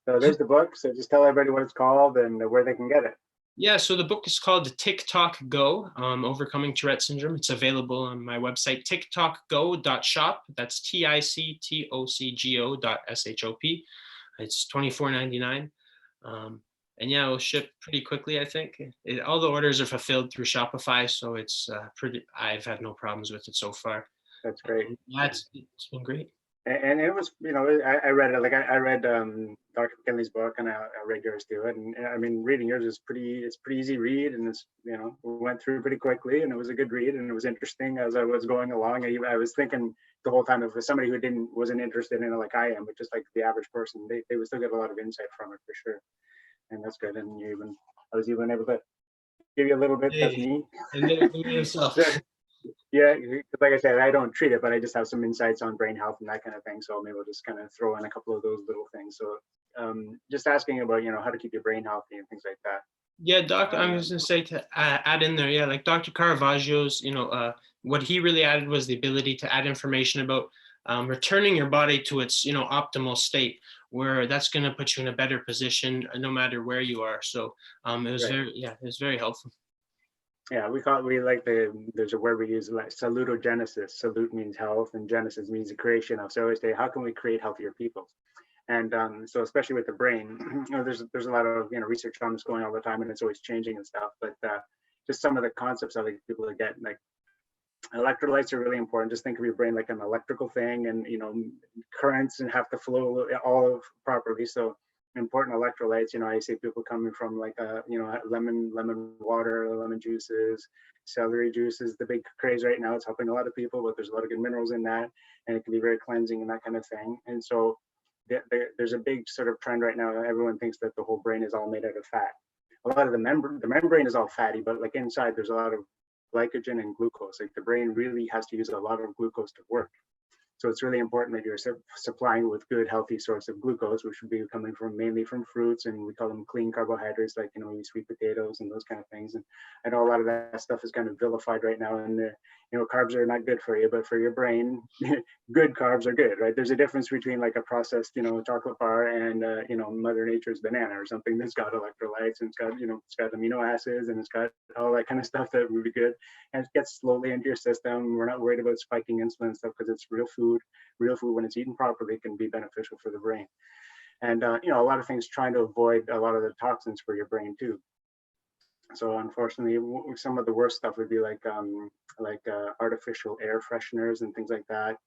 So there's the book. So just tell everybody what it's called and where they can get it. Yeah, so the book is called TikTok Go, Overcoming Tourette Syndrome. It's available on my website, tiktokgo.shop. That's TICTOCGO.SHOP. It's $24.99. And yeah, it'll ship pretty quickly, I think. All the orders are fulfilled through Shopify, so it's I've had no problems with it so far. That's great. Yeah, it's been great. And it was, I read it. Like I read Dr. McKinley's book, and I read yours too. And I mean, reading yours is it's pretty easy read, and it's we went through pretty quickly, and it was a good read, and it was interesting as I was going along. I was thinking the whole time, if somebody who wasn't interested in it like I am, but just like the average person, they would still get a lot of insight from it for sure. And that's good. And I was even able to give you a little bit. Hey, that's me. And yourself. Yeah, like I said, I don't treat it, but I just have some insights on brain health and that kind of thing. So maybe we'll just kind of throw in a couple of those little things. So just asking about, how to keep your brain healthy and things like that. Yeah, Doctor, I was going to say to add in there, yeah, like Dr. Caravaggio's, what he really added was the ability to add information about returning your body to its, optimal state, where that's going to put you in a better position no matter where you are. So it was it was very helpful. Yeah, there's a word we use, like salutogenesis. Salute means health and genesis means the creation of. So I always say, how can we create healthier people? And so especially with the brain, there's a lot of research on this going all the time, and it's always changing and stuff. But just some of the concepts I like people to get, like electrolytes are really important. Just think of your brain like an electrical thing, and currents and have to flow all properly. So important electrolytes. I see people coming from like lemon water, lemon juices, celery juices. The big craze right now. It's helping a lot of people, but there's a lot of good minerals in that, and it can be very cleansing and that kind of thing. And so there's a big sort of trend right now. Everyone thinks that the whole brain is all made out of fat. A lot of the membrane is all fatty, but like inside there's a lot of glycogen and glucose. Like the brain really has to use a lot of glucose to work. So it's really important that you're supplying with good, healthy source of glucose, which should be coming mainly from fruits, and we call them clean carbohydrates, like sweet potatoes and those kind of things. And I know a lot of that stuff is kind of vilified right now, and carbs are not good for you, but for your brain, good carbs are good, right? There's a difference between like a processed, chocolate bar and Mother Nature's banana or something that's got electrolytes and it's got amino acids and it's got all that kind of stuff that would be good, and it gets slowly into your system. We're not worried about spiking insulin and stuff because it's real food. Real food, when it's eaten properly, can be beneficial for the brain. And a lot of things trying to avoid a lot of the toxins for your brain too. So unfortunately, some of the worst stuff would be like artificial air fresheners and things like that,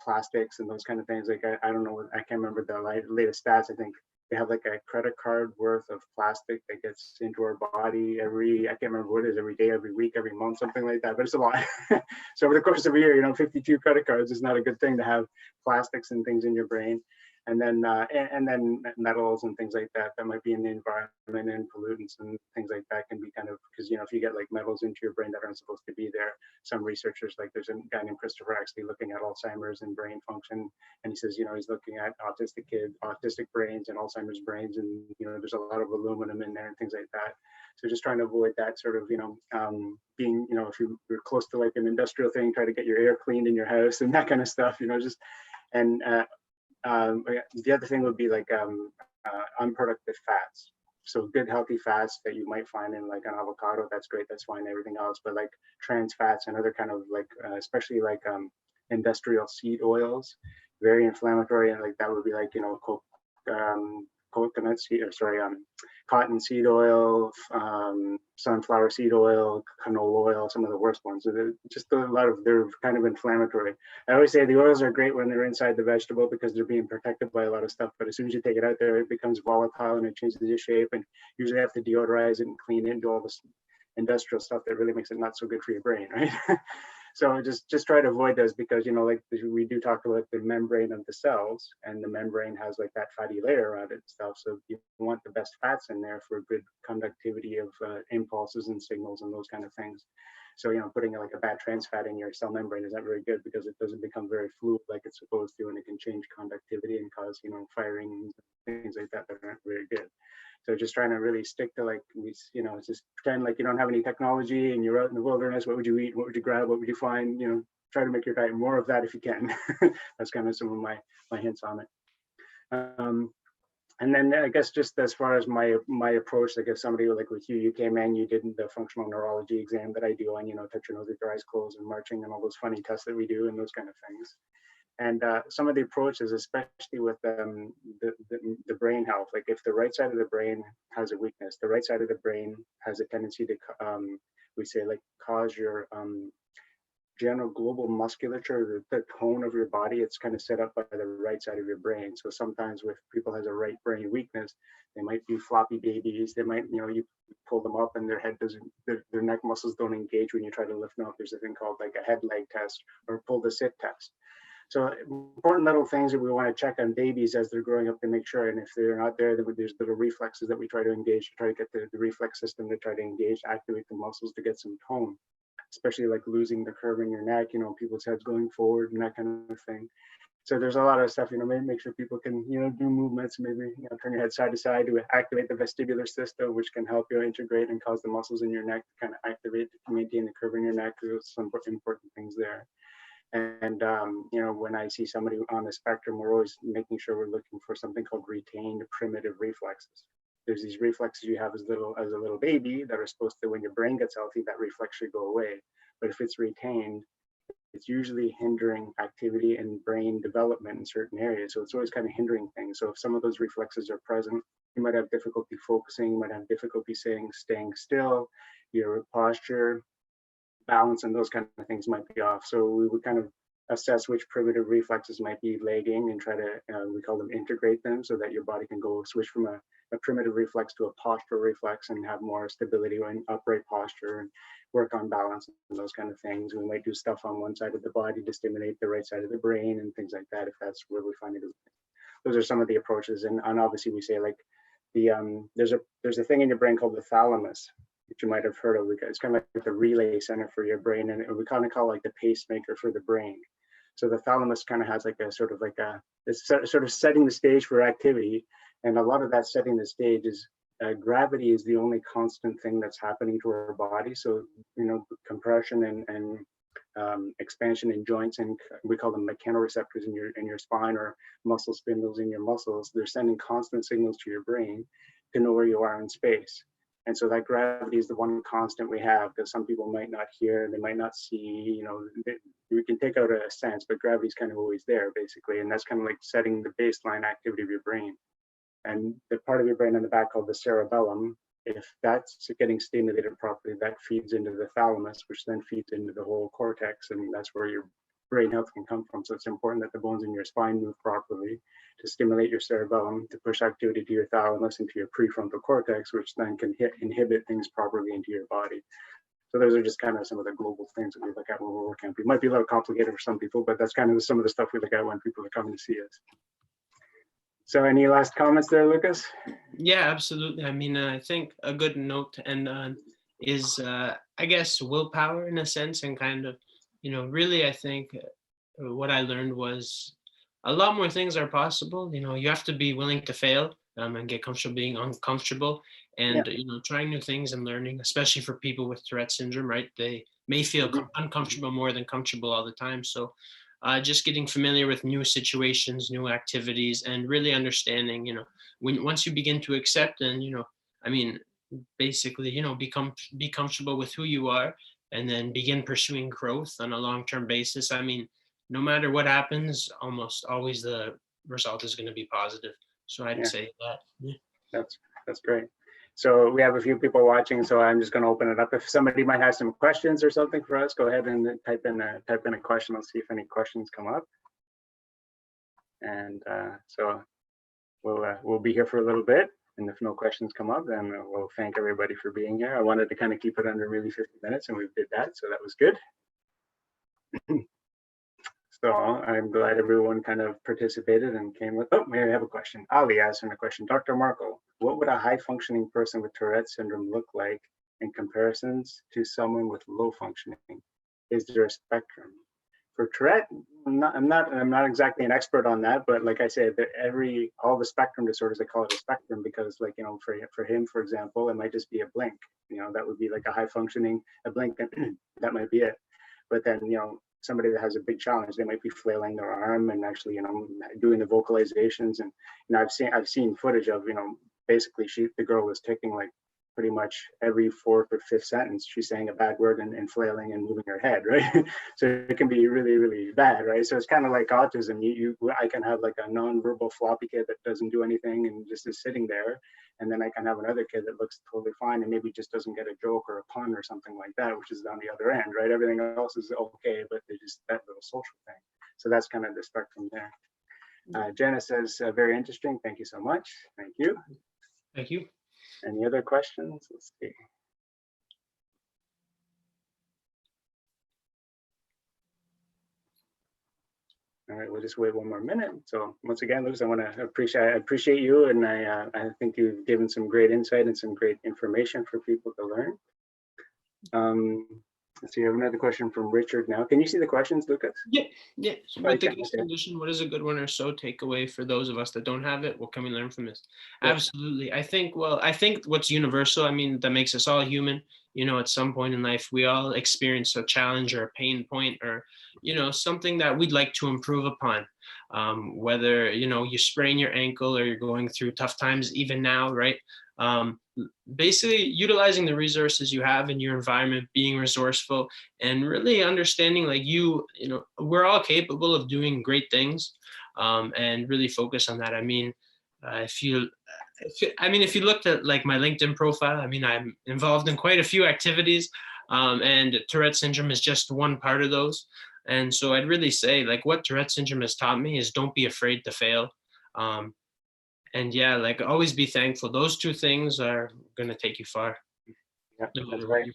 plastics and those kind of things. Like I don't know, I can't remember the latest stats. I think we have like a credit card worth of plastic that gets into our body every, I can't remember what it is, every day, every week, every month, something like that, but it's a lot. So over the course of a year, 52 credit cards is not a good thing to have plastics and things in your brain. And then metals and things like that that might be in the environment, and pollutants and things like that can be kind of, because if you get like metals into your brain that aren't supposed to be there, some researchers, like there's a guy named Christopher actually looking at Alzheimer's and brain function, and he says he's looking at autistic brains and Alzheimer's brains, and there's a lot of aluminum in there and things like that. So just trying to avoid that sort of being, if you're close to like an industrial thing, try to get your air cleaned in your house and that kind of stuff, just and the other thing would be like unproductive fats. So good healthy fats that you might find in like an avocado, that's great, that's fine, everything else. But like trans fats and other kind of like, especially like industrial seed oils, very inflammatory, and like that would be like coconut seed, or sorry, cotton seed oil, sunflower seed oil, canola oil, some of the worst ones. Just a lot of, they're kind of inflammatory. I always say the oils are great when they're inside the vegetable because they're being protected by a lot of stuff, but as soon as you take it out there, it becomes volatile and it changes its shape, and usually have to deodorize it and clean it and do all this industrial stuff that really makes it not so good for your brain, right? So just try to avoid those, because like we do talk about the membrane of the cells, and the membrane has like that fatty layer around it and stuff. So you want the best fats in there for good conductivity of impulses and signals and those kind of things. So putting like a bad trans fat in your cell membrane is not very good, because it doesn't become very fluid like it's supposed to, and it can change conductivity and cause firings and things like that that aren't very good. So just trying to really stick to like, just pretend like you don't have any technology and you're out in the wilderness. What would you eat? What would you grab? What would you find? Try to make your diet more of that if you can. That's kind of some of my hints on it. And then I guess just as far as my approach, like if somebody like with you came in, you did the functional neurology exam that I do on, touch your nose with your eyes closed and marching and all those funny tests that we do and those kind of things. And some of the approaches, especially with the brain health, like if the right side of the brain has a weakness, the right side of the brain has a tendency to, we say, like cause your general global musculature, the tone of your body, it's kind of set up by the right side of your brain. So sometimes with people has a right brain weakness, they might be floppy babies. They might, you pull them up and their head doesn't, their neck muscles don't engage when you try to lift them up. There's a thing called like a head leg test or pull to sit test. So important little things that we want to check on babies as they're growing up to make sure. And if they're not there, there's little reflexes that we try to engage, to try to get the reflex system to try to engage, activate the muscles to get some tone, especially like losing the curve in your neck, people's heads going forward and that kind of thing. So there's a lot of stuff, maybe make sure people can, do movements, maybe, turn your head side to side to activate the vestibular system, which can help you integrate and cause the muscles in your neck to kind of activate, to maintain the curve in your neck. There's some important things there. And, when I see somebody on the spectrum, we're always making sure we're looking for something called retained primitive reflexes. There's these reflexes you have as a little baby that are supposed to, when your brain gets healthy, that reflex should go away. But if it's retained, it's usually hindering activity and brain development in certain areas. So it's always kind of hindering things. So if some of those reflexes are present, you might have difficulty focusing, you might have difficulty staying still, your posture, balance, and those kind of things might be off. So we would kind of assess which primitive reflexes might be lagging and try to, we call them, integrate them, so that your body can go switch from a primitive reflex to a postural reflex and have more stability in upright posture and work on balance and those kind of things. We might do stuff on one side of the body to stimulate the right side of the brain and things like that, if that's where we find it. Those are some of the approaches. And obviously we say like there's a thing in your brain called the thalamus, which you might have heard of. It's kind of like the relay center for your brain, and we kind of call it like the pacemaker for the brain. So the thalamus kind of has like a sort of like it's sort of setting the stage for activity, and a lot of that setting the stage is gravity is the only constant thing that's happening to our body. So compression and expansion in joints, and we call them mechanoreceptors in your spine, or muscle spindles in your muscles. They're sending constant signals to your brain to know where you are in space. And so that gravity is the one constant we have, because some people might not hear, they might not see, we can take out a sense, but gravity's kind of always there, basically. And that's kind of like setting the baseline activity of your brain. And the part of your brain in the back called the cerebellum, if that's getting stimulated properly, that feeds into the thalamus, which then feeds into the whole cortex. And that's where your brain health can come from. So it's important that the bones in your spine move properly to stimulate your cerebellum, to push activity to your thalamus and to your prefrontal cortex, which then can inhibit things properly into your body. So those are just kind of some of the global things that we look at when we're working. It might be a little complicated for some people, but that's kind of some of the stuff we look at when people are coming to see us. So any last comments there, Lucas? Yeah, absolutely. I mean, I think a good note to end on is, I guess, willpower in a sense, and kind of, really, I think what I learned was a lot more things are possible. You have to be willing to fail, and get comfortable being uncomfortable, and, trying new things and learning, especially for people with Tourette syndrome, right? They may feel uncomfortable more than comfortable all the time. So just getting familiar with new situations, new activities, and really understanding, once you begin to accept and, I mean, basically, be comfortable with who you are, and then begin pursuing growth on a long-term basis. I mean, no matter what happens, almost always the result is going to be positive. So I'd say that. Yeah. That's great. So we have a few people watching, so I'm just going to open it up. If somebody might have some questions or something for us, go ahead and type in a question. I'll see if any questions come up. And so we'll be here for a little bit. And if no questions come up, then we'll thank everybody for being here. I wanted to kind of keep it under really 50 minutes, and we did that, so that was good. So I'm glad everyone kind of participated and came with, maybe I have a question. Ali asked him a question. Dr. Marco, what would a high functioning person with Tourette syndrome look like in comparisons to someone with low functioning? Is there a spectrum? For Tourette, I'm not exactly an expert on that, but like I said, all the spectrum disorders, they call it a spectrum because, like, for him, for example, it might just be a blink. That would be like a high functioning, a blink, that might be it. But then, somebody that has a big challenge, they might be flailing their arm and actually, doing the vocalizations. And I've seen footage of, basically the girl was taking like pretty much every fourth or fifth sentence, she's saying a bad word and flailing and moving her head, right? So it can be really, really bad, right? So it's kind of like autism. I can have like a non-verbal floppy kid that doesn't do anything and just is sitting there. And then I can have another kid that looks totally fine and maybe just doesn't get a joke or a pun or something like that, which is on the other end, right? Everything else is okay, but they just that little social thing. So that's kind of the spectrum there. Jenna says, very interesting. Thank you so much. Thank you. Thank you. Any other questions? Let's see. All right, we'll just wait one more minute. So once again, Lucas, I want to appreciate you, and I think you've given some great insight and some great information for people to learn. Let's see, I have another question from Richard now. Can you see the questions, Lucas? Yeah. So with the guest condition, what is a good one or so takeaway for those of us that don't have it? What can we learn from this? Yeah. Absolutely. I think what's universal, I mean, that makes us all human, at some point in life, we all experience a challenge or a pain point or, something that we'd like to improve upon. Whether, you sprain your ankle or you're going through tough times, even now, right? Basically utilizing the resources you have in your environment, being resourceful, and really understanding like we're all capable of doing great things, and really focus on that. I mean, if you looked at like my LinkedIn profile, I mean, I'm involved in quite a few activities, and Tourette syndrome is just one part of those. And so I'd really say like what Tourette syndrome has taught me is don't be afraid to fail. And yeah, like always be thankful. Those two things are going to take you far. Yeah, that's right.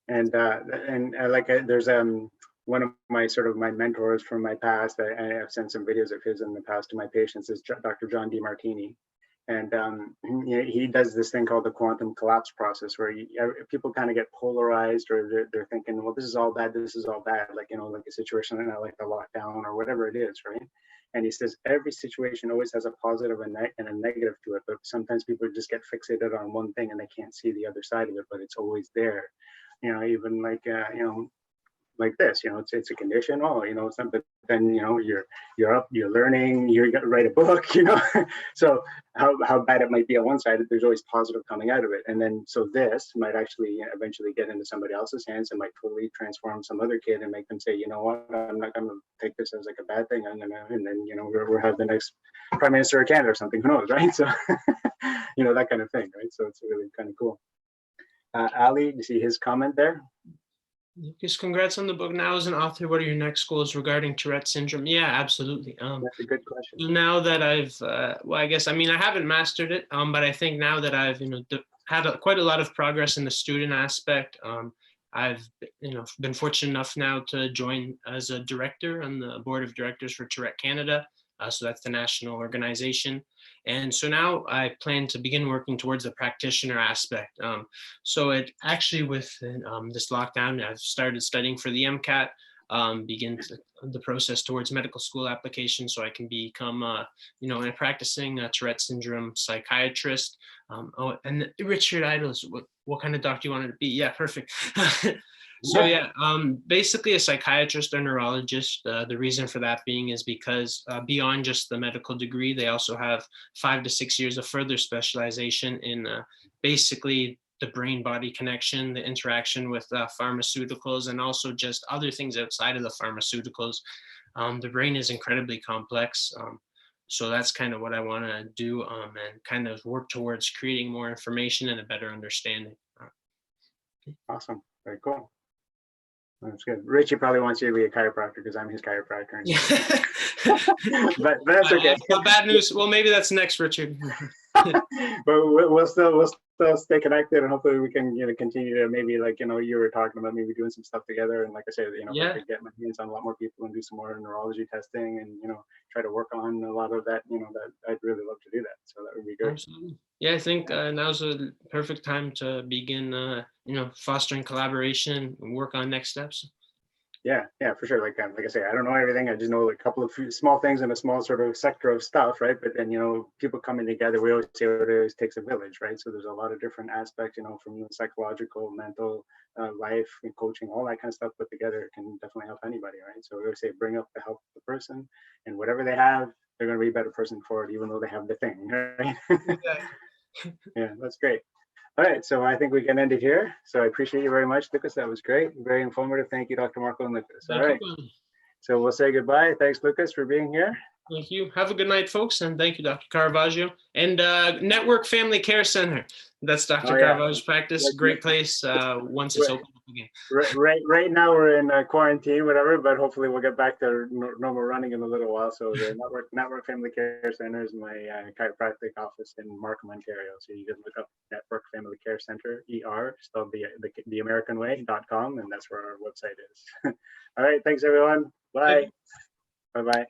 And there's one of my mentors from my past. I have sent some videos of his in the past to my patients. Is Dr. John DeMartini, and he does this thing called the quantum collapse process, where people kind of get polarized, or they're thinking, well, this is all bad, like like a situation like the lockdown or whatever it is, right? And he says every situation always has a positive and a negative to it, but sometimes people just get fixated on one thing and they can't see the other side of it, but it's always there. Even like this, it's a condition. But then you're up, you're learning, you're gonna write a book, So how bad it might be on one side, there's always positive coming out of it. And then so this might actually eventually get into somebody else's hands and might totally transform some other kid and make them say, you know what, I'm not gonna take this as like a bad thing. And then we'll have the next Prime Minister of Canada or something, who knows, right? So that kind of thing, right? So it's really kind of cool. Ali, you see his comment there? Lucas, congrats on the book. Now, as an author, what are your next goals regarding Tourette syndrome? Yeah, absolutely. That's a good question. So now that I've, well, I guess, I mean, I haven't mastered it, but I think now that I've, had quite a lot of progress in the student aspect, I've, been fortunate enough now to join as a director on the board of directors for Tourette Canada. So that's the national organization. And so now I plan to begin working towards the practitioner aspect. So it actually with this lockdown, I've started studying for the MCAT, begin the process towards medical school application so I can become, a practicing Tourette syndrome psychiatrist. And Richard Idles, what kind of doctor you wanted to be? Yeah, perfect. So yeah, basically a psychiatrist or neurologist. The reason for that being is because beyond just the medical degree, they also have 5 to 6 years of further specialization in basically the brain-body connection, the interaction with pharmaceuticals, and also just other things outside of the pharmaceuticals. The brain is incredibly complex. So that's kind of what I want to do and kind of work towards creating more information and a better understanding. Awesome. Very cool. That's good. Richie probably wants you to be a chiropractor because I'm his chiropractor. But that's okay. Bad news. Well, maybe that's next, Richard. But we'll still stay connected, and hopefully we can continue to maybe you were talking about maybe doing some stuff together. And like I said, if I could get my hands on a lot more people and do some more neurology testing and try to work on a lot of that, that I'd really love to do that. So that would be great. Absolutely. Yeah, I think now's a perfect time to begin, fostering collaboration and work on next steps. Yeah, for sure. Like I say, I don't know everything. I just know a couple of small things in a small sort of sector of stuff, right? But then people coming together. We always say it always takes a village, right? So there's a lot of different aspects, from psychological, mental, life, and coaching, all that kind of stuff put together. It can definitely help anybody, right? So we always say bring up the help of the person, and whatever they have, they're going to be a better person for it, even though they have the thing, right? Yeah, that's great. All right, so I think we can end it here. So I appreciate you very much, Lucas. That was great. Very informative. Thank you, Dr. Marco and Lucas. All right. So we'll say goodbye. Thanks, Lucas, for being here. Thank you. Have a good night, folks. And thank you, Dr. Caravaggio. And Network Family Care Center. That's Dr. Caravaggio's practice. Great place once it's open again. Right now we're in quarantine, whatever, but hopefully we'll get back to normal running in a little while. So the Network Family Care Center is my chiropractic office in Markham, Ontario. So you can look up Network Family Care Center, ER, spelled the American way.com, and that's where our website is. All right, thanks everyone. Bye. Bye-bye.